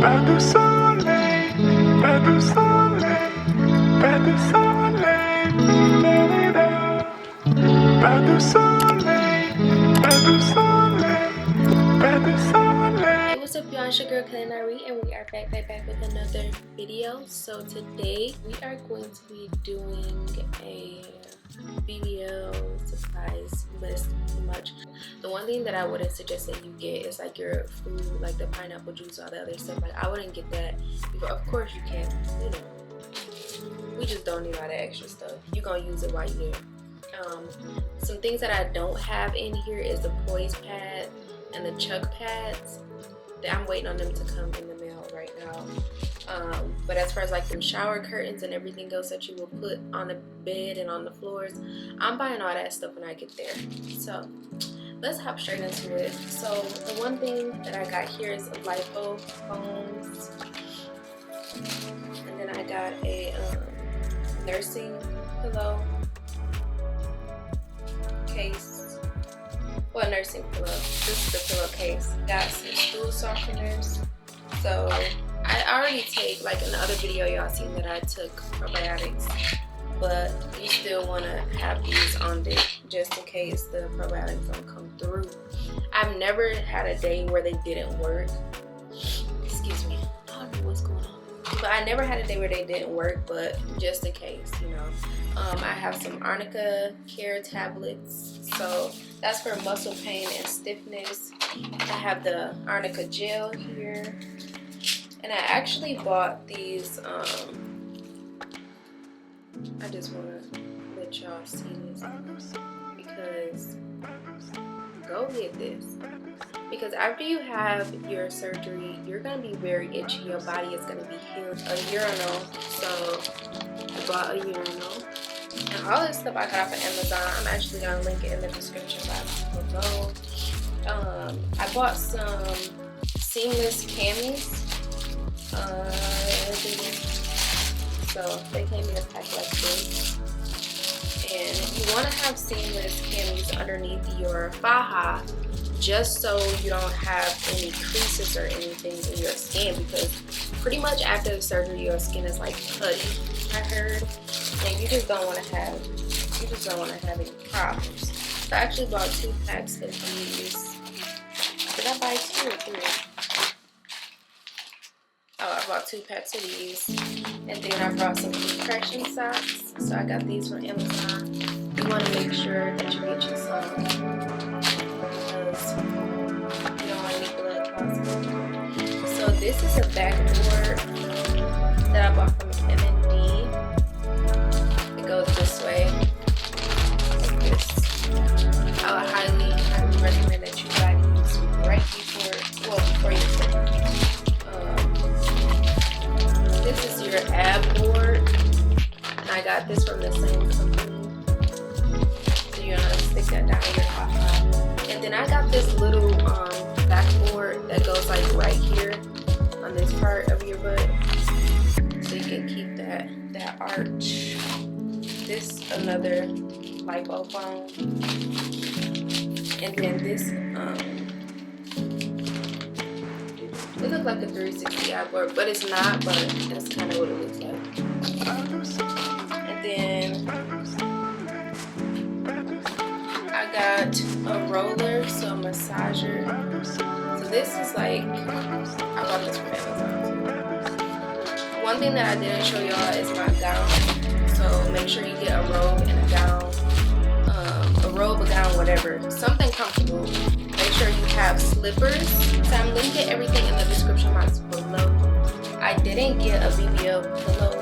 Pas de soleil, pas de soleil, pas de soleil, pas de soleil, pas de soleil, pas de soleil. Hey, what's up y'all, it's your girl Ny'Ree and we are back with another video. So today we are going to be doing a BBL supplies list pretty much. The one thing that I wouldn't suggest that you get is like your food, like the pineapple juice, all the other stuff. Like I wouldn't get that before. Of course you can, you know, we just don't need all that extra stuff. You're gonna use it while you're there. Some things that I don't have in here is the poise pad and the chuck pads. I'm waiting on them to come in the mail right now. But as far as like them shower curtains and everything else that you will put on the bed and on the floors, I'm buying all that stuff when I get there. So let's hop straight into it. So the one thing that I got here is Lipo foams, and then I got a nursing pillow case. Well, nursing pillow. This is the pillowcase. Got some stool softeners. So I already take, like in the other video y'all seen that I took probiotics, but you still want to have these on deck just in case the probiotics don't come through. I've never had a day where they didn't work. Excuse me. I don't know what's going on. But I never had a day where they didn't work, but just in case, you know. I have some Arnicare tablets, so that's for muscle pain and stiffness. I have the Arnica gel here, and I actually bought these. I just want to let y'all see this because go get this. Because after you have your surgery, you're going to be very itchy. Your body is going to be healed. A urinal. So I bought a urinal. And all this stuff I got off of Amazon. I'm actually going to link it in the description box below. I bought some seamless camis. So they came in a pack like this. And you want to have seamless camis underneath your faja, just so you don't have any creases or anything in your skin, because pretty much after the surgery your skin is like putty, I heard, and you just don't want to have any problems. So I actually bought 2 packs of these. Did I buy 2 or 3? Oh, I bought 2 packs of these, and then I brought some compression socks. So I got these from Amazon. You want to make sure that you get you some, because you don't want any blood clots. So this is a backboard that I bought from M&D. It goes this way, like this. I would highly recommend that you buy these right before you sleep. This is your ab board, and I got this from the same company. So you're gonna stick that down in your hot pot. And then I got this little backboard that goes like right here on this part of your butt, so you can keep that arch. This another lipo foam, and then this it looks like a 360 ab board, but it's not. But that's kind of what it looks like. And then I got a roller, so a massager. So this is like, I bought this from Amazon. One thing that I didn't show y'all is my gown. So make sure you get a robe and a gown. A robe, a gown, whatever. Something comfortable. Make sure you have slippers. So I'm linking everything in the description box below. I didn't get a BBL pillow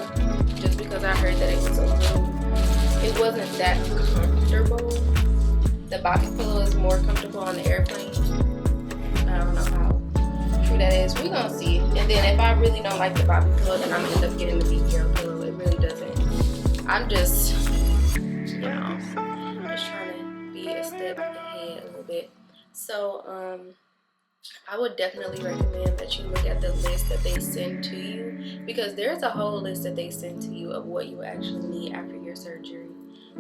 just because I heard that it wasn't that comfortable. The bobby pillow is more comfortable on the airplane. I don't know how true that is. We're gonna see. And then if I really don't like the bobby pillow, then I'm gonna end up getting the BBL pillow. It really doesn't. I'm just, you know, just trying to be a step ahead a little bit. So I would definitely recommend that you look at the list that they send to you, because there's a whole list that they send to you of what you actually need after your surgery.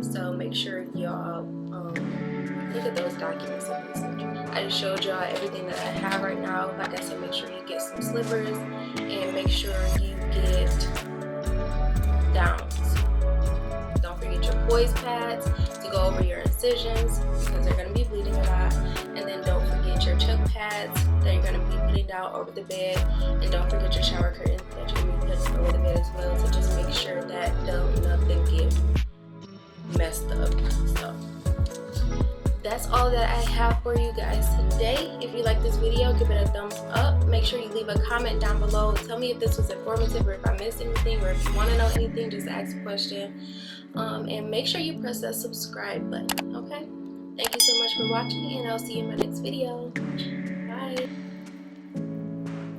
So make sure y'all look at those documents that they sent you. I just showed y'all everything that I have right now. Like I said, make sure you get some slippers sure you get gowns. Don't forget your poise pads to go over your incisions because they're going to be bleeding a lot. And then don't forget your chuck pads that you're going to be putting down over the bed. And don't forget your shower curtain that you're going to be putting over the bed as well, to just make sure that nothing gets messed up. So that's all that I have for you guys today. If you like this video, give it a thumbs up. Make sure you leave a comment down below. Tell me if this was informative or if I missed anything, or if you want to know anything, just ask a question. And make sure you press that subscribe button, okay? Thank you so much for watching, and I'll see you in my next video. Bye.